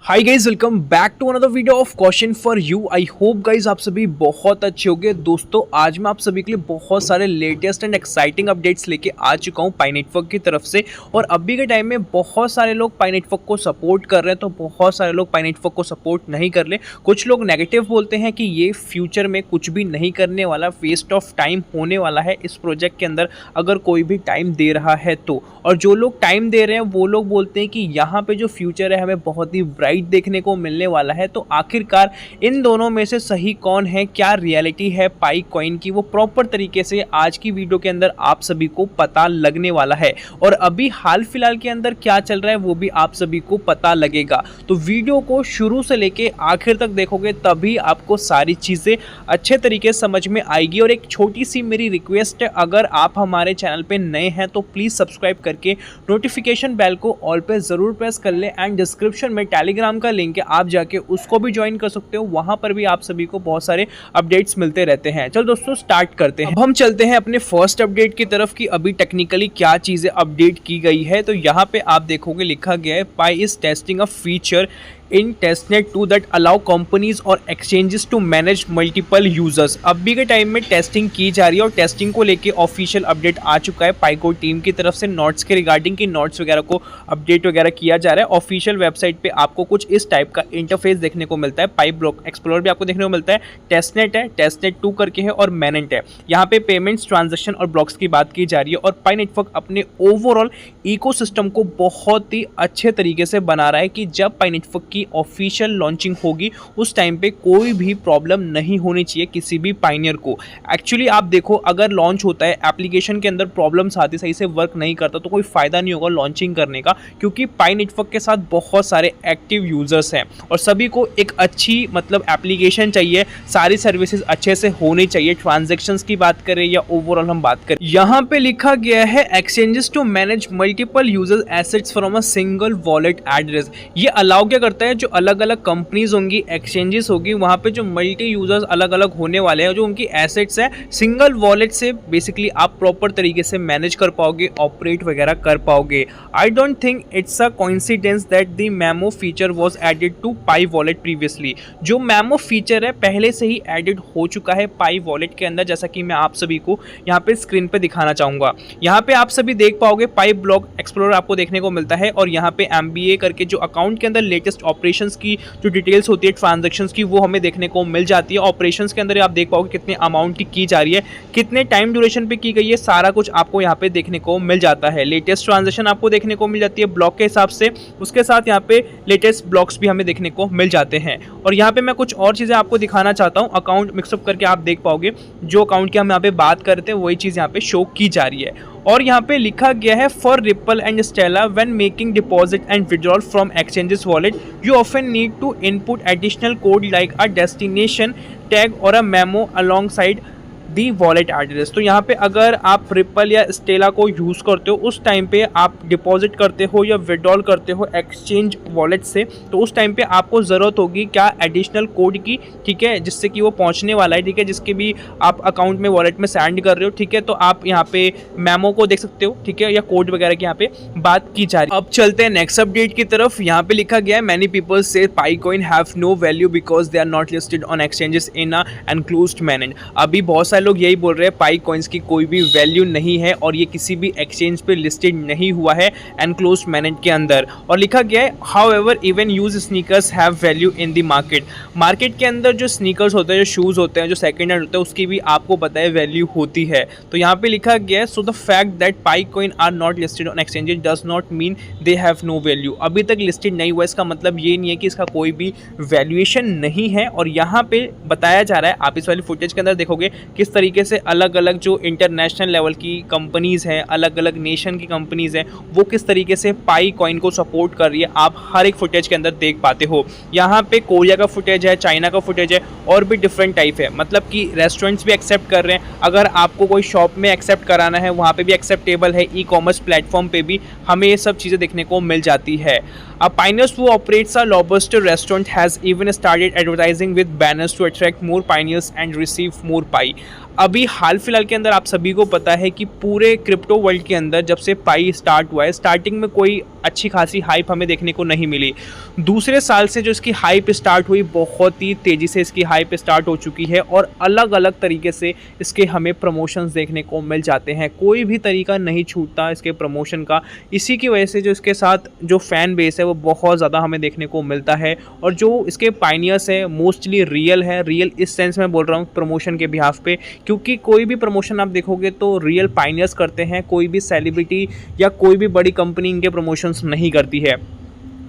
Hi guys, welcome back to another video of question for you. I hope guys आप सभी बहुत अच्छे होंगे। दोस्तों आज मैं आप सभी के लिए बहुत सारे लेटेस्ट एंड एक्साइटिंग अपडेट्स लेके आ चुका हूँ पाई नेटवर्क की तरफ से। और अभी के टाइम में बहुत सारे लोग पाई नेटवर्क को सपोर्ट कर रहे हैं, तो बहुत सारे लोग पाई नेटवर्क को सपोर्ट नहीं कर रहे। कुछ लोग नेगेटिव बोलते हैं कि ये फ्यूचर में कुछ भी नहीं करने वाला, वेस्ट ऑफ टाइम होने वाला है इस प्रोजेक्ट के अंदर अगर कोई भी टाइम दे रहा है तो। और जो लोग टाइम दे रहे हैं वो लोग बोलते हैं कि यहाँ पे जो फ्यूचर है हमें बहुत ही ब्राइट देखने को मिलने वाला है। तो आखिरकार इन दोनों में से सही कौन है, क्या रियलिटी है पाई कॉइन की, वो प्रॉपर तरीके से आज की वीडियो के अंदर आप सभी को पता लगने वाला है। और अभी हाल फिलहाल के अंदर क्या चल रहा है वो भी आप सभी को पता लगेगा। तो वीडियो को शुरू से लेके आखिर तक देखोगे तभी आपको सारी चीजें अच्छे तरीके से समझ में आएगी। और एक छोटी सी मेरी रिक्वेस्ट है, अगर आप हमारे चैनल पे नए हैं तो प्लीज सब्सक्राइब करके नोटिफिकेशन बेल को ऑल पे जरूर प्रेस कर ले। एंड डिस्क्रिप्शन में टेलीग्राम का लिंक है, आप जाके उसको भी ज्वाइन कर सकते हो। वहां पर भी आप सभी को बहुत सारे अपडेट्स मिलते रहते हैं। चलो दोस्तों स्टार्ट करते हैं। अब हम चलते हैं अपने फर्स्ट अपडेट की तरफ कि अभी टेक्निकली क्या चीजें अपडेट की गई है। तो यहाँ पे आप देखोगे लिखा गया है pi is testing a feature in testnet 2 that allow companies और exchanges to manage multiple users। अभी के टाइम में टेस्टिंग की जा रही है और टेस्टिंग को लेके ऑफिशियल अपडेट आ चुका है पाईको टीम की तरफ से नोट्स के रिगार्डिंग की नोट्स वगैरह को अपडेट वगैरह किया जा रहा है। ऑफिशियल वेबसाइट पे आपको कुछ इस टाइप का इंटरफेस देखने को मिलता है। पाई ब्लॉक एक्सप्लोरर भी आपको देखने को मिलता है। टेस्टनेट है, टेस्टनेट 2 करके है और मैनेंट है। यहाँ पे पेमेंट्स, ट्रांजेक्शन और ब्लॉक्स की बात की जा रही है। और पाई नेटवर्क अपने ओवरऑल इकोसिस्टम को बहुत ही अच्छे तरीके से बना रहा है कि जब पाई नेटवर्क की ऑफिशियल लॉन्चिंग होगी उस टाइम पे कोई भी प्रॉब्लम नहीं होनी चाहिए किसी भी पाइनियर को। एक्चुअली आप देखो, अगर लॉन्च होता है एप्लीकेशन के अंदर प्रॉब्लम्स आती, सही से वर्क नहीं करता, तो कोई फायदा नहीं होगा लॉन्चिंग करने का, क्योंकि पाई नेटवर्क के साथ बहुत सारे एक्टिव यूजर्स हैं और सभी को एक अच्छी एप्लीकेशन चाहिए। सारी सर्विसेज अच्छे से होनी चाहिए। ट्रांजेक्शन्स की बात करें या ओवरऑल हम बात करें, यहाँ पे लिखा गया है exchanges to manage multiple users assets from a single wallet address. ये अलाउ क्या करता है, जो अलग अलग कंपनीज होंगी, एक्सचेंजेस होगी, वहां पे जो मल्टी यूजर्स अलग अलग होने वाले हैं, जो उनकी एसेट्स है, सिंगल वॉलेट से बेसिकली आप प्रॉपर तरीके से मैनेज कर पाओगे, ऑपरेट वगैरह कर पाओगे। I don't think it's a coincidence that the memo feature was added to Pi wallet previously. जो मेमो फीचर है पहले से ही एडेड हो चुका है पाई वॉलेट के अंदर, जैसा कि मैं आप सभी को यहाँ पे स्क्रीन पे दिखाना चाहूंगा। यहाँ पे आप सभी देख पाओगे पाई ब्लॉक एक्सप्लोरर आपको देखने को मिलता है और यहाँ पे MBA करके जो अकाउंट के अंदर लेटेस्ट ऑपरेशंस की जो डिटेल्स होती है ट्रांजैक्शंस की, वो हमें देखने को मिल जाती है। ऑपरेशंस के अंदर आप देख पाओगे कितने अमाउंट की जा रही है, कितने टाइम ड्यूरेशन पे की गई है, सारा कुछ आपको यहाँ पे देखने को मिल जाता है। लेटेस्ट ट्रांजैक्शन आपको देखने को मिल जाती है ब्लॉक के हिसाब से, उसके साथ यहाँ पे लेटेस्ट ब्लॉक्स भी हमें देखने को मिल जाते हैं। और यहाँ पे मैं कुछ और चीजें आपको दिखाना चाहता हूँ। अकाउंट मिक्सअप करके आप देख पाओगे जो अकाउंट की हम यहाँ पे बात करते हैं वही चीज यहाँ पे शो की जा रही है। और यहाँ पे लिखा गया है for Ripple and Stellar when making deposit and withdrawal from exchanges wallet you often need to input additional code like a destination tag or a memo alongside the wallet address. तो यहाँ पे अगर आप रिपल या Stella को use करते हो, उस टाइम पे आप डिपॉजिट करते हो या विड्रॉल करते हो एक्सचेंज वॉलेट से, तो उस टाइम पे आपको ज़रूरत होगी क्या, एडिशनल कोड की, ठीक है, जिससे कि वो पहुँचने वाला है, ठीक है, जिसके भी आप अकाउंट में वॉलेट में सेंड कर रहे हो, ठीक है। तो आप यहाँ पे मेमो को देख सकते हो, ठीक है, या कोड वगैरह की यहाँ पे बात की जा रही है। अब चलते हैं नेक्स्ट अपडेट की तरफ। यहाँ पे लिखा गया है many people say pi coin have no value because they are not listed on exchanges in a enclosed mainnet. अभी बहुत सारे लोग यही बोल रहे हैं पाई कॉइन्स की कोई भी वैल्यू नहीं है और ये किसी भी एक्सचेंज पे लिस्टेड नहीं हुआ है एनक्लोज्ड मैनेज के अंदर। और लिखा गया है however even use sneakers have value in the market. Market के अंदर जो स्नीकर्स होते हैं, जो शूज होते हैं, जो सेकंड हैंड होते हैं, उसकी भी आपको पता है वैल्यू होती है। तो यहाँ पे लिखा गया है so the fact that Pi coin are not listed on exchanges does not mean they have no value. अभी तक लिस्टेड नहीं हुआ, इसका मतलब ये नहीं है कि इसका कोई भी वैल्यूएशन नहीं है। और यहाँ पे बताया जा रहा है, आप इस वाली फुटेज के अंदर देखोगे किस तरीके से अलग अलग जो इंटरनेशनल लेवल की कंपनीज हैं, अलग अलग नेशन की कंपनीज हैं, वो किस तरीके से पाई कॉइन को सपोर्ट कर रही है, आप हर एक फुटेज के अंदर देख पाते हो। यहाँ पे कोरिया का फुटेज है, चाइना का फुटेज है और भी डिफरेंट टाइप है, मतलब कि रेस्टोरेंट्स भी एक्सेप्ट कर रहे हैं। अगर आपको कोई शॉप में एक्सेप्ट कराना है वहाँ पे भी एक्सेप्टेबल है, ई कॉमर्स प्लेटफॉर्म पे भी हमें ये सब चीज़ें देखने को मिल जाती है। A Pioneers who operates a lobster restaurant has even started advertising with banners to attract more pioneers and receive more pie। अभी हाल फिलहाल के अंदर आप सभी को पता है कि पूरे क्रिप्टो वर्ल्ड के अंदर जब से पाई स्टार्ट हुआ है, स्टार्टिंग में कोई अच्छी खासी हाइप हमें देखने को नहीं मिली। दूसरे साल से जो इसकी हाइप स्टार्ट हुई, बहुत ही तेज़ी से इसकी हाइप स्टार्ट हो चुकी है और अलग अलग तरीके से इसके हमें प्रमोशंस देखने को मिल जाते हैं। कोई भी तरीका नहीं छूटता इसके प्रमोशन का। इसी की वजह से जो इसके साथ जो फ़ैन बेस है वो बहुत ज़्यादा हमें देखने को मिलता है और जो इसके पायनियर्स है मोस्टली रियल है। रियल इस सेंस में बोल रहा हूँ प्रमोशन के बिहाफ पे, क्योंकि कोई भी प्रमोशन आप देखोगे तो रियल पायनियर्स करते हैं, कोई भी सेलिब्रिटी या कोई भी बड़ी कंपनी इनके प्रमोशंस नहीं करती है।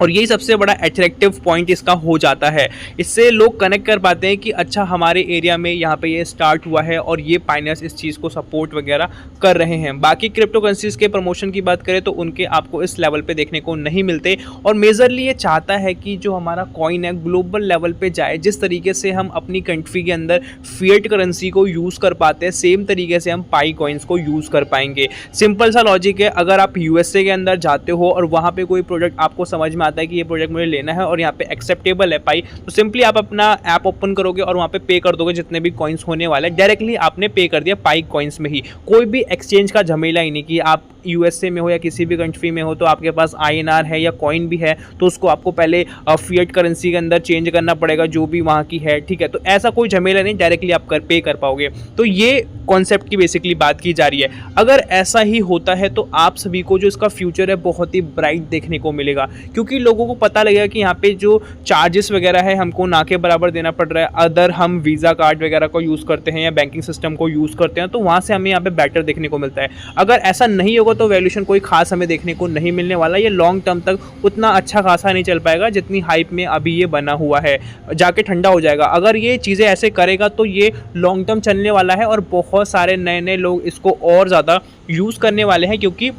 और यही सबसे बड़ा अट्रैक्टिव पॉइंट इसका हो जाता है। इससे लोग कनेक्ट कर पाते हैं कि अच्छा हमारे एरिया में यहाँ पे ये स्टार्ट हुआ है और ये पायनियर्स इस चीज़ को सपोर्ट वगैरह कर रहे हैं। बाकी क्रिप्टो करेंसीज के प्रमोशन की बात करें तो उनके आपको इस लेवल पे देखने को नहीं मिलते और मेजरली ये चाहता है कि जो हमारा कॉइन है ग्लोबल लेवल पे जाए। जिस तरीके से हम अपनी कंट्री के अंदर फिएट करेंसी को यूज़ कर पाते हैं, सेम तरीके से हम पाई कॉइन्स को यूज़ कर पाएंगे। सिंपल सा लॉजिक है, अगर आप यूएसए के अंदर जाते हो और वहाँ पर कोई प्रोडक्ट आपको समझ में आता है कि ये प्रोजेक्ट मुझे लेना है और यहाँ पे एक्सेप्टेबल है पाई, तो सिंपली आप अपना ऐप ओपन करोगे और वहाँ पे पे कर दोगे जितने भी कॉइन्स होने वाले हैं। डायरेक्टली आपने पे कर दिया पाई कॉइन्स में ही, कोई भी एक्सचेंज का झमेला ही नहीं कि आप यूएसए में हो या किसी भी कंट्री में हो तो आपके पास आईएनआर है या कॉइन भी है तो उसको आपको पहले फिएट करेंसी के अंदर चेंज करना पड़ेगा जो भी वहाँ की है, ठीक है। तो ऐसा कोई झमेला नहीं, डायरेक्टली आप पे कर पाओगे। तो ये कॉन्सेप्ट की बेसिकली बात की जा रही है। अगर ऐसा ही होता है तो आप सभी को जो इसका फ्यूचर है बहुत ही ब्राइट देखने को मिलेगा, क्योंकि लोगों को पता लगेगा कि यहाँ पे जो चार्जेस वगैरह है हमको ना के बराबर देना पड़ रहा है। अदर हम वीज़ा कार्ड वगैरह को यूज़ करते हैं या बैंकिंग सिस्टम को यूज़ करते हैं तो वहाँ से हमें यहाँ पे बेटर देखने को मिलता है। अगर ऐसा नहीं होगा तो वैल्यूएशन कोई खास हमें देखने को नहीं मिलने वाला। ये लॉन्ग टर्म तक उतना अच्छा खासा नहीं चल पाएगा जितनी हाइप में अभी ये बना हुआ है, जाके ठंडा हो जाएगा। अगर ये चीज़ें ऐसे करेगा तो ये लॉन्ग टर्म चलने वाला है और बहुत सारे नए नए लोग इसको और ज़्यादा यूज़ करने वाले हैं, क्योंकि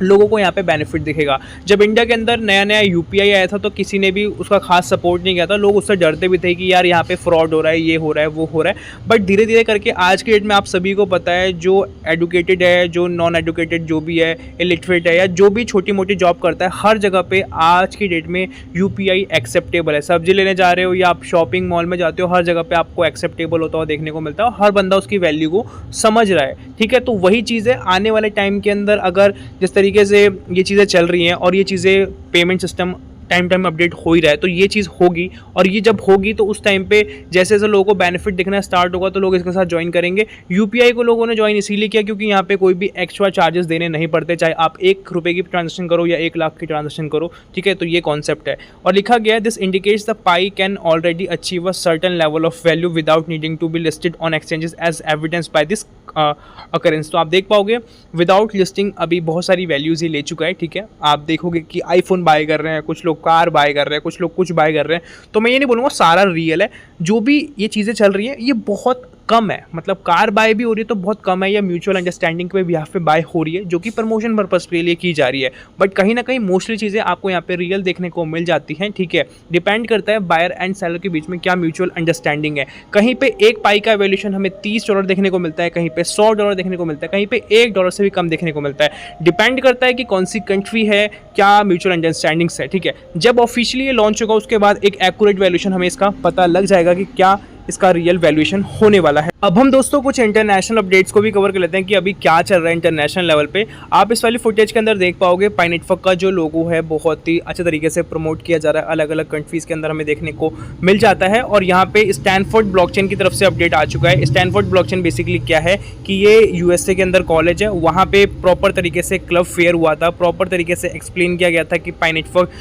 लोगों को यहाँ पे बेनिफिट दिखेगा। जब इंडिया के अंदर नया नया यूपीआई आया था तो किसी ने भी उसका खास सपोर्ट नहीं किया था, लोग उससे डरते भी थे कि यार यहाँ पे फ्रॉड हो रहा है, ये हो रहा है, वो हो रहा है। बट धीरे धीरे करके आज के डेट में आप सभी को पता है, जो एडुकेटेड है, जो नॉन एडुकेटेड जो भी है, इलिटरेट है या जो भी छोटी मोटी जॉब करता है, हर जगह पे आज की डेट में यूपीआई एक्सेप्टेबल है। सब्जी लेने जा रहे हो या आप शॉपिंग मॉल में जाते हो, हर जगह पे आपको एक्सेप्टेबल होता हुआ देखने को मिलता है और हर बंदा उसकी वैल्यू को समझ रहा है, ठीक है। तो वही चीज़ है आने वाले टाइम के अंदर, अगर जिस तरीके से ये चीज़ें चल रही हैं और ये चीज़ें पेमेंट सिस्टम टाइम अपडेट हो ही रहा है तो ये चीज़ होगी। और ये जब होगी तो उस टाइम पे जैसे जैसे लोगों को बेनिफिट दिखना स्टार्ट होगा तो लोग इसके साथ ज्वाइन करेंगे। यूपीआई को लोगों ने ज्वाइन इसीलिए किया क्योंकि यहाँ पे कोई भी एक्स्ट्रा चार्जेस देने नहीं पड़ते, चाहे आप 1 रुपये की ट्रांजेक्शन करो या 1 लाख की ट्रांजेक्शन करो, ठीक है। तो ये कॉन्सेप्ट है और लिखा गया है this indicates the Pi can already achieve a certain level of value without needing to be listed on exchanges as evidence by this occurrence. तो आप देख पाओगे विदाउट लिस्टिंग अभी बहुत सारी वैल्यूज ही ले चुका है, ठीक है। आप देखोगे कि आईफोन बाय कर रहे हैं, कुछ लोग कार बाय कर रहे हैं, कुछ लोग कुछ बाय कर रहे हैं। तो मैं ये नहीं बोलूँगा सारा रियल है, जो भी ये चीज़ें चल रही है ये बहुत कम है, मतलब कार बाय भी हो रही है तो बहुत कम है, या म्यूचुअल अंडरस्टैंडिंग पे भी यहाँ पे बाय हो रही है जो कि प्रमोशन पर्पस के लिए की जा रही है। बट कहीं ना कहीं मोस्टली चीज़ें आपको यहाँ पे रियल देखने को मिल जाती हैं, ठीक है। डिपेंड करता है बायर एंड सेलर के बीच में क्या म्यूचुअल अंडरस्टैंडिंग है। कहीं पे एक पाई का वैल्यूएशन हमें $30 देखने को मिलता है, कहीं पे $100 देखने को मिलता है, कहीं पे $1 से भी कम देखने को मिलता है। डिपेंड करता है कि कौन सी कंट्री है, क्या म्यूचुअल अंडरस्टैंडिंग्स है, ठीक है। जब ऑफिशियली ये लॉन्च होगा उसके बाद एक एक्यूरेट वैल्यूएशन हमें इसका पता लग जाएगा कि क्या इसका रियल वैल्यूएशन होने वाला है। अब हम दोस्तों कुछ इंटरनेशनल अपडेट्स को भी कवर कर लेते हैं कि अभी क्या चल रहा है इंटरनेशनल लेवल पे। आप इस वाली फुटेज के अंदर देख पाओगे पाई नेटवर्क का जो लोगो है बहुत ही अच्छे तरीके से प्रमोट किया जा रहा है, अलग अलग कंट्रीज के अंदर हमें देखने को मिल जाता है। और यहाँ पे स्टैनफोर्ड ब्लॉकचेन की तरफ से अपडेट आ चुका है। स्टैनफोर्ड ब्लॉकचेन बेसिकली क्या है कि ये यूएसए के अंदर कॉलेज है, वहाँ पे प्रॉपर तरीके से क्लब फेयर हुआ था, प्रॉपर तरीके से एक्सप्लेन किया गया था कि पाई नेटवर्क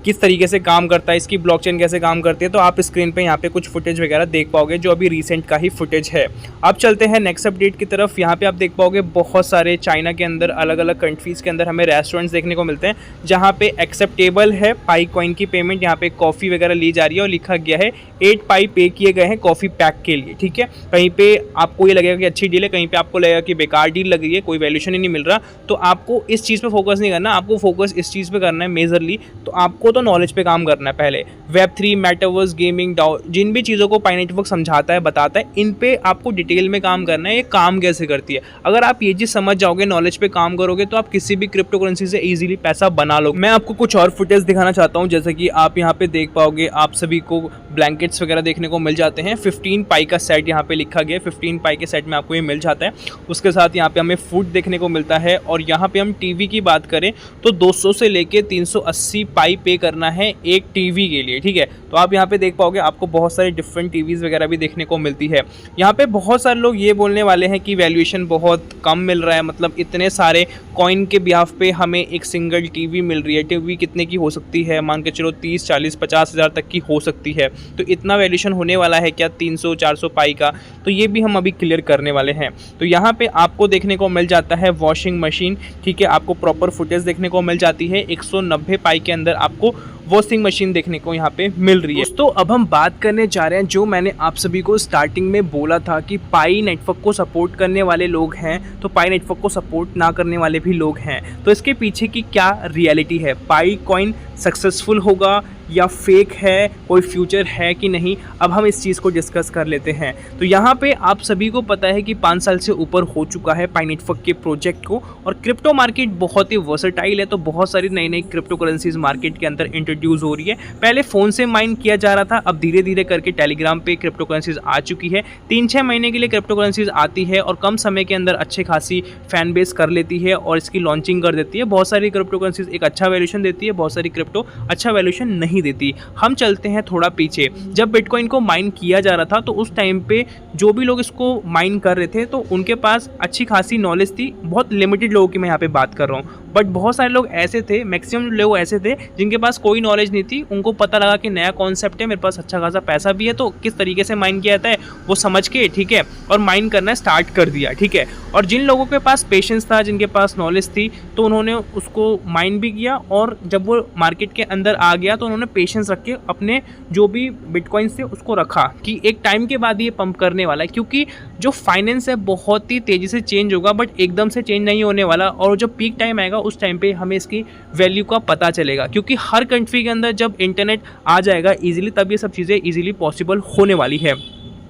किस तरीके से काम करता है, इसकी ब्लॉकचेन कैसे काम करती है। तो आप स्क्रीन पे यहाँ पे कुछ फुटेज वगैरह देख पाओगे जो अभी रिसेंट का ही फुटेज है। अब चलते हैं नेक्स्ट अपडेट की तरफ। यहाँ पे आप देख पाओगे बहुत सारे चाइना के अंदर अलग अलग कंट्रीज़ के अंदर हमें रेस्टोरेंट्स देखने को मिलते हैं जहाँ पे एक्सेप्टेबल है पाई कॉइन की पेमेंट। यहाँ पे कॉफ़ी वगैरह ली जा रही है और लिखा गया है 8 पाई पे किए गए हैं कॉफ़ी पैक के लिए, ठीक है। कहीं पे आपको ये लगेगा कि अच्छी डील है, कहीं पे आपको लगेगा कि बेकार डील लग रही है, कोई वैल्यूएशन ही नहीं मिल रहा। तो आपको इस चीज़ पे फोकस नहीं करना, आपको फोकस इस चीज़ पे करना है मेजरली। तो आपको आपको तो नॉलेज पे काम करना है पहले। Web3, मेटावर्स, गेमिंग, डाओ, जिन भी चीज़ों को पाई नेटवर्क समझाता है, बताता है, इन पे आपको डिटेल में काम करना है, ये काम कैसे करती है। अगर आप ये चीज़ समझ जाओगे, नॉलेज पे काम करोगे, तो आप किसी भी क्रिप्टो करेंसी से ईजिली पैसा बना लो। मैं आपको कुछ और फुटेज दिखाना चाहता हूँ, जैसे कि आप यहाँ पे देख पाओगे, आप सभी को ब्लैंकेट्स वगैरह देखने को मिल जाते हैं। 15 पाई का सेट यहाँ पे लिखा गया है, 15 पाई के सेट में आपको ये मिल जाता है। उसके साथ यहाँ पे हमें फूड देखने को मिलता है। और यहाँ पे हम टीवी की बात करें तो 200 से लेके 380 पाई पे करना है एक टीवी के लिए, ठीक है। तो आप यहाँ पे देख पाओगे, आपको बहुत सारे डिफरेंट टीवीज़ वगैरह भी देखने को मिलती है। यहाँ पे बहुत सारे लोग ये बोलने वाले हैं कि वैल्यूएशन बहुत कम मिल रहा है, मतलब इतने सारे कॉइन के बिहाफ पे हमें एक सिंगल टीवी मिल रही है। टीवी कितने की हो सकती है, मान के चलो 30, 40, 50 हज़ार तक की हो सकती है। तो इतना वैल्यूएशन होने वाला है क्या 300, 400 पाई का? तो ये भी हम अभी क्लियर करने वाले हैं। तो यहाँ पे आपको देखने को मिल जाता है वॉशिंग मशीन, ठीक है। आपको प्रॉपर फुटेज देखने को मिल जाती है। 190 पाई के अंदर आपको वॉशिंग मशीन देखने को यहाँ पे मिल रही है। दोस्तों अब हम बात करने जा रहे हैं, जो मैंने आप सभी को स्टार्टिंग में बोला था कि पाई नेटवर्क को सपोर्ट करने वाले लोग हैं, तो पाई नेटवर्क को सपोर्ट ना करने वाले भी लोग हैं। तो इसके पीछे की क्या रियलिटी है, पाई कॉइन सक्सेसफुल होगा या फेक है, कोई फ्यूचर है कि नहीं, अब हम इस चीज़ को डिस्कस कर लेते हैं। तो यहाँ पे आप सभी को पता है कि 5 साल से ऊपर हो चुका है पाई नेटवर्क के प्रोजेक्ट को, और क्रिप्टो मार्केट बहुत ही वर्सेटाइल है। तो बहुत सारी नई नई क्रिप्टो करेंसीज मार्केट के अंदर इंट्रोड्यूस हो रही है। पहले फ़ोन से माइन किया जा रहा था, अब धीरे धीरे करके टेलीग्राम पे क्रिप्टो करेंसीज आ चुकी है। 3-6 महीने के लिए क्रिप्टो करेंसीज आती है और कम समय के अंदर अच्छे खासी फैन बेस कर लेती है और इसकी लॉन्चिंग कर देती है। बहुत सारी क्रिप्टो करेंसीज एक अच्छा वैल्यूएशन देती है, बहुत सारी क्रिप्टो अच्छा वैल्यूएशन नहीं देती। हम चलते हैं थोड़ा पीछे, जब बिटकॉइन को माइन किया जा रहा था तो उस टाइम पे जो भी लोग इसको माइन कर रहे थे तो उनके पास अच्छी खासी नॉलेज थी। बहुत लिमिटेड लोगों की मैं यहाँ पे बात कर रहा हूँ, बट बहुत सारे लोग ऐसे थे, मैक्सिमम लोग ऐसे थे जिनके पास कोई नॉलेज नहीं थी। उनको पता लगा कि नया कॉन्सेप्ट है, मेरे पास अच्छा खासा पैसा भी है, तो किस तरीके से माइन किया जाता है वो समझ के, ठीक है, और माइन करना स्टार्ट कर दिया, ठीक है। और जिन लोगों के पास पेशेंस था, जिनके पास नॉलेज थी, तो उन्होंने उसको माइन भी किया। और जब वो मार्केट के अंदर आ गया तो उन्होंने पेशेंस रख के अपने जो भी बिटकॉइन से उसको रखा कि एक टाइम के बाद ये पंप करने वाला है, क्योंकि जो फाइनेंस है बहुत ही तेज़ी से चेंज होगा, बट एकदम से चेंज नहीं होने वाला। और जब पीक टाइम आएगा उस टाइम पे हमें इसकी वैल्यू का पता चलेगा, क्योंकि हर कंट्री के अंदर जब इंटरनेट आ जाएगा ईजिली, तब ये सब चीज़ें ईजिली पॉसिबल होने वाली है।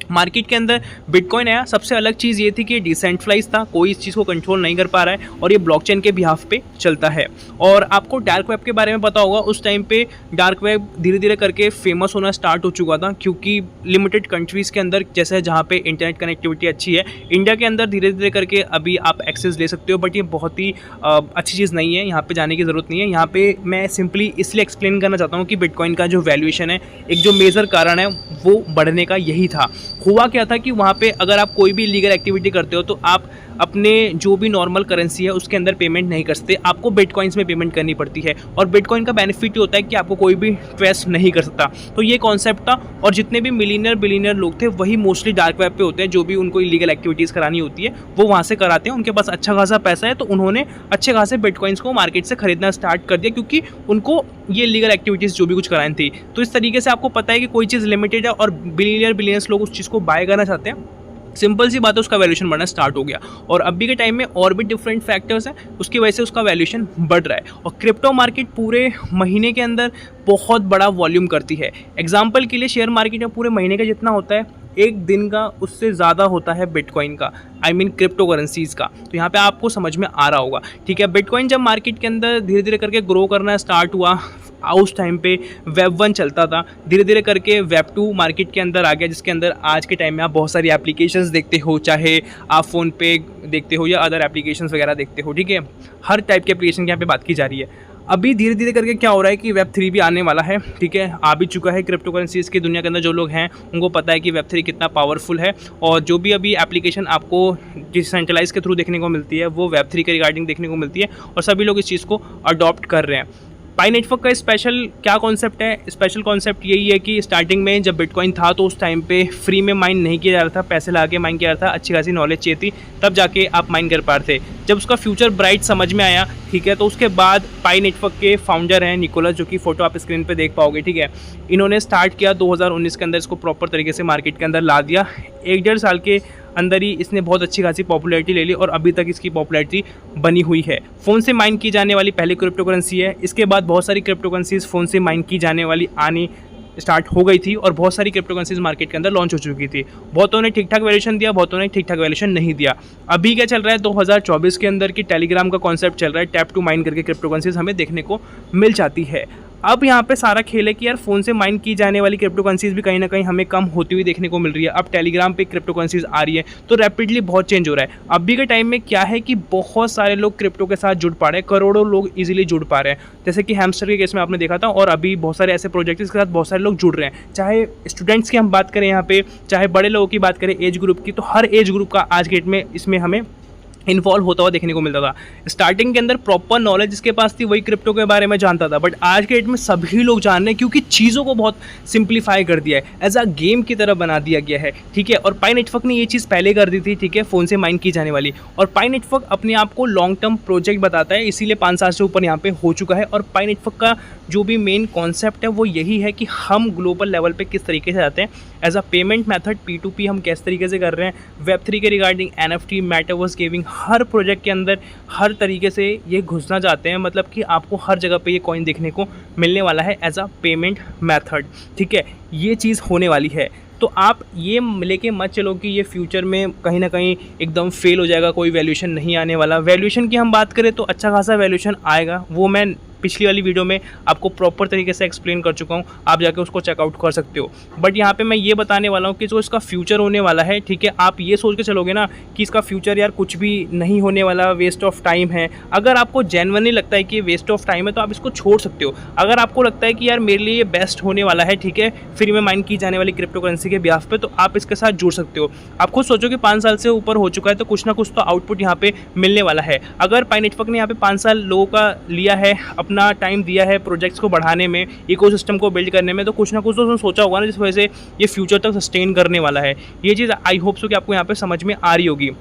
मार्केट के अंदर बिटकॉइन आया, सबसे अलग चीज़ ये थी कि डिसेंट्रलाइज था, कोई इस चीज़ को कंट्रोल नहीं कर पा रहा है और ये ब्लॉकचेन के बिहाफ पे चलता है। और आपको डार्क वेब के बारे में पता होगा, उस टाइम पे डार्क वेब धीरे धीरे करके फेमस होना स्टार्ट हो चुका था, क्योंकि लिमिटेड कंट्रीज़ के अंदर, जैसे जहाँ पे इंटरनेट कनेक्टिविटी अच्छी है, इंडिया के अंदर धीरे धीरे करके अभी आप एक्सेस ले सकते हो, बट ये बहुत ही अच्छी चीज़ नहीं है, यहाँ पर जाने की ज़रूरत नहीं है। यहाँ पर मैं सिंपली इसलिए एक्सप्लेन करना चाहता हूँ कि बिटकॉइन का जो वैल्यूएशन है, एक जो मेजर कारण है वो बढ़ने का यही था। हुआ क्या था कि वहाँ पे अगर आप कोई भी लीगल एक्टिविटी करते हो तो आप अपने जो भी नॉर्मल करेंसी है उसके अंदर पेमेंट नहीं कर सकते, आपको बिटकॉइंस में पेमेंट करनी पड़ती है। और बिटकॉइन का बेनिफिट ये होता है कि आपको कोई भी ट्रेस नहीं कर सकता। तो ये कॉन्सेप्ट था, और जितने भी मिलियनर बिलियनर लोग थे वही मोस्टली डार्क वेब पे होते हैं, जो भी उनको इलीगल एक्टिविटीज़ करानी होती है वो वहाँ से कराते हैं। उनके पास अच्छा खासा पैसा है, तो उन्होंने अच्छे खासे बिटकॉइंस को मार्केट से खरीदना स्टार्ट कर दिया, क्योंकि उनको ये लीगल एक्टिविटीज़ जो भी कुछ करानी थी। तो इस तरीके से आपको पता है कि कोई चीज़ लिमिटेड है और बिलियनर्स लोग उस चीज़ को बाय करना चाहते हैं, सिंपल सी बात है, उसका वैल्यूएशन बढ़ना स्टार्ट हो गया। और अभी के टाइम में और भी डिफरेंट फैक्टर्स हैं, उसकी वजह से उसका वैल्यूएशन बढ़ रहा है। और क्रिप्टो मार्केट पूरे महीने के अंदर बहुत बड़ा वॉल्यूम करती है। एग्जांपल के लिए शेयर मार्केट में पूरे महीने का जितना होता है, एक दिन का उससे ज़्यादा होता है बिटकॉइन का, आई मीन क्रिप्टो करेंसीज़ का। तो यहाँ पे आपको समझ में आ रहा होगा, ठीक है। बिटकॉइन जब मार्केट के अंदर धीरे धीरे करके ग्रो करना स्टार्ट हुआ, उस टाइम पे वेब 1 चलता था, धीरे धीरे करके वेब 2 मार्केट के अंदर आ गया, जिसके अंदर आज के टाइम में आप बहुत सारी एप्लीकेशंस देखते हो, चाहे आप फ़ोन पे देखते हो या अदर एप्लीकेशंस वगैरह देखते हो, ठीक है। हर टाइप के एप्लीकेशन की यहाँ पे बात की जा रही है। अभी धीरे धीरे करके क्या हो रहा है कि वेब 3 भी आने वाला है, ठीक है, आ भी चुका है। क्रिप्टो करेंसीज़ की दुनिया के अंदर जो लोग हैं उनको पता है कि वेब 3 कितना पावरफुल है, और जो भी अभी एप्लीकेशन आपको डिसेंट्रलाइज के थ्रू देखने को मिलती है वो वेब 3 के रिगार्डिंग देखने को मिलती है, और सभी लोग इस चीज़ को अडॉप्ट कर रहे हैं। पाई नेटवर्क का स्पेशल क्या कॉन्सेप्ट है? स्पेशल कॉन्सेप्ट यही है कि स्टार्टिंग में जब बिटकॉइन था तो उस टाइम पे फ्री में माइन नहीं किया जा रहा था, पैसे लगा के माइन किया जा रहा था, अच्छी खासी नॉलेज चाहिए थी, तब जाके आप माइन कर पा रहे थे। जब उसका फ्यूचर ब्राइट समझ में आया, ठीक है, तो उसके बाद पाई नेटवर्क के फाउंडर हैं निकोलस, जो कि फ़ोटो आप स्क्रीन पे देख पाओगे, ठीक है, इन्होंने स्टार्ट किया 2019 के अंदर, इसको प्रॉपर तरीके से मार्केट के अंदर ला दिया। 1-1.5 साल के अंदर ही इसने बहुत अच्छी खासी पॉपुलैरिटी ले ली और अभी तक इसकी पॉपुलैरिटी बनी हुई है। फ़ोन से माइन की जाने वाली पहली क्रिप्टो करेंसी है। इसके बाद बहुत सारी क्रिप्टो करेंसीज फ़ोन से माइन की जाने वाली आनी स्टार्ट हो गई थी और बहुत सारी क्रिप्टो करेंसीज मार्केट के अंदर लॉन्च हो चुकी थी। बहुतों ने ठीक ठाक वैल्यूएशन दिया, बहुतों ने ठीक ठाक वैल्यूएशन नहीं दिया। अभी क्या चल रहा है 2024 के अंदर की टेलीग्राम का कॉन्सेप्ट चल रहा है, टैप टू माइन करके क्रिप्टो करेंसीज हमें देखने को मिल जाती है। अब यहाँ पे सारा खेल है कि यार फ़ोन से माइन की जाने वाली क्रिप्टो करेंसीज भी कहीं ना कहीं हमें कम होती हुई देखने को मिल रही है। अब टेलीग्राम पे क्रिप्टो करेंसीज आ रही है तो रैपिडली बहुत चेंज हो रहा है। अभी के टाइम में क्या है कि बहुत सारे लोग क्रिप्टो के साथ जुड़ पा रहे हैं, करोड़ों लोग इजीली जुड़ पा रहे हैं। जैसे कि हैमस्टर के केस में आपने देखा था, और अभी बहुत सारे ऐसे प्रोजेक्ट्स के साथ बहुत सारे लोग जुड़ रहे हैं। चाहे स्टूडेंट्स की हम बात करें यहाँ पे, चाहे बड़े लोगों की बात करें एज ग्रुप की, तो हर एज ग्रुप का आज के डेट में इसमें हमें इन्वॉल्व होता हुआ देखने को मिलता था। स्टार्टिंग के अंदर प्रॉपर नॉलेज जिसके पास थी वही क्रिप्टो के बारे में जानता था, बट आज के डेट में सभी लोग जान रहे हैं क्योंकि चीज़ों को बहुत सिंप्लीफाई कर दिया है, एज अ गेम की तरह बना दिया गया है। ठीक है, और पाई नेटवर्क ने ये चीज़ पहले कर दी थी, ठीक है, फ़ोन से माइन की जाने वाली। और पाई नेटवर्क अपने आप को लॉन्ग टर्म प्रोजेक्ट बताता है, इसीलिए 5 साल से ऊपर यहाँ पे हो चुका है। और पाई नेटवर्क का जो भी मेन कॉन्सेप्ट है वो यही है कि हम ग्लोबल लेवल पे किस तरीके से जाते हैं, as a payment method P2P हम किस तरीके से कर रहे हैं, Web3 के रिगार्डिंग NFT, मेटावर्स, गेमिंग, हर प्रोजेक्ट के अंदर हर तरीके से ये घुसना चाहते हैं। मतलब कि आपको हर जगह पे ये कॉइन देखने को मिलने वाला है एज अ पेमेंट मेथड। ठीक है, ये चीज़ होने वाली है। तो आप ये लेके मत चलो कि ये फ्यूचर में कहीं ना कहीं एकदम फेल हो जाएगा, कोई वैल्यूएशन नहीं आने वाला। वैल्यूएशन की हम बात करें तो अच्छा खासा वैल्यूएशन आएगा, वो मैं पिछली वाली वीडियो में आपको प्रॉपर तरीके से एक्सप्लेन कर चुका हूँ, आप जाके उसको चेकआउट कर सकते हो। बट यहाँ पे मैं ये बताने वाला हूँ कि जो इसका फ्यूचर होने वाला है, ठीक है, आप ये सोच के चलोगे ना कि इसका फ्यूचर यार कुछ भी नहीं होने वाला, वेस्ट ऑफ टाइम है। अगर आपको जेन्युइनली लगता है कि ये वेस्ट ऑफ टाइम है तो आप इसको छोड़ सकते हो। अगर आपको लगता है कि यार मेरे लिए ये बेस्ट होने वाला है, ठीक है, फ्री में माइन की जाने वाली क्रिप्टो करेंसी के ब्याह पे, तो आप इसके साथ जुड़ सकते हो। आप खुद सोचो कि 5 साल से ऊपर हो चुका है तो कुछ ना कुछ तो आउटपुट यहाँ पे मिलने वाला है। अगर पाई नेटवर्क ने यहाँ पे 5 साल लोगों का लिया है, अपना टाइम दिया है प्रोजेक्ट्स को बढ़ाने में, इकोसिस्टम को बिल्ड करने में, तो कुछ ना कुछ तो उसने सोचा होगा ना जिस वजह से ये फ्यूचर तक सस्टेन करने वाला है। ये चीज़ आई होप सो कि आपको यहाँ पे समझ में आ रही होगी।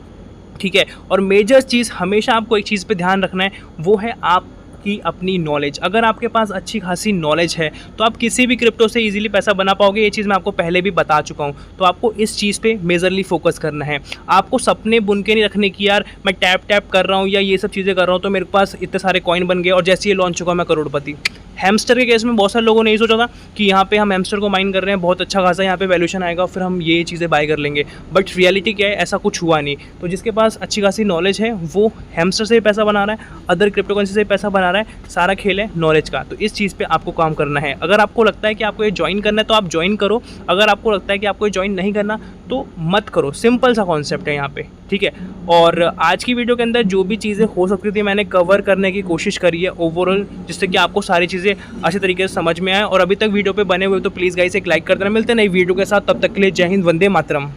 ठीक है, और मेजर चीज़ हमेशा आपको एक चीज़ पे ध्यान रखना है, वो है आप की अपनी नॉलेज। अगर आपके पास अच्छी खासी नॉलेज है तो आप किसी भी क्रिप्टो से इजीली पैसा बना पाओगे। ये चीज़ मैं आपको पहले भी बता चुका हूँ। तो आपको इस चीज़ पे मेजरली फोकस करना है। आपको सपने बुन के नहीं रखने की यार मैं टैप टैप कर रहा हूँ या ये सब चीज़ें कर रहा हूँ तो मेरे पास इतने सारे कॉइन बन गए और जैसे ये लॉन्च होगा मैं करोड़पति। हैमस्टर के केस में बहुत सारे लोगों ने ये सोचा था कि यहाँ पे हम हैमस्टर को माइन कर रहे हैं, बहुत अच्छा खासा यहाँ पे वैल्यूएशन आएगा, फिर हम ये चीज़ें बाय कर लेंगे। बट रियलिटी क्या है, ऐसा कुछ हुआ नहीं। तो जिसके पास अच्छी खासी नॉलेज है वो हैमस्टर से भी पैसा बना रहा है, अदर क्रिप्टो करेंसी से पैसा बना रहा है। सारा खेल है नॉलेज का। तो इस चीज़ पे आपको काम करना है। अगर आपको लगता है कि आपको ये ज्वाइन करना है तो आप ज्वाइन करो, अगर आपको लगता है कि आपको ये ज्वाइन नहीं करना तो मत करो। सिंपल सा कॉन्सेप्ट है यहाँ पे, ठीक है। और आज की वीडियो के अंदर जो भी चीज़ें हो सकती थी मैंने कवर करने की कोशिश करी है ओवरऑल, जिससे कि आपको सारी चीज़ें अच्छे तरीके से समझ में आए। और अभी तक वीडियो पे बने हुए तो प्लीज़ गाइस एक लाइक कर देना। मिलते हैं नई वीडियो के साथ, तब तक के लिए जय हिंद, वंदे मातरम।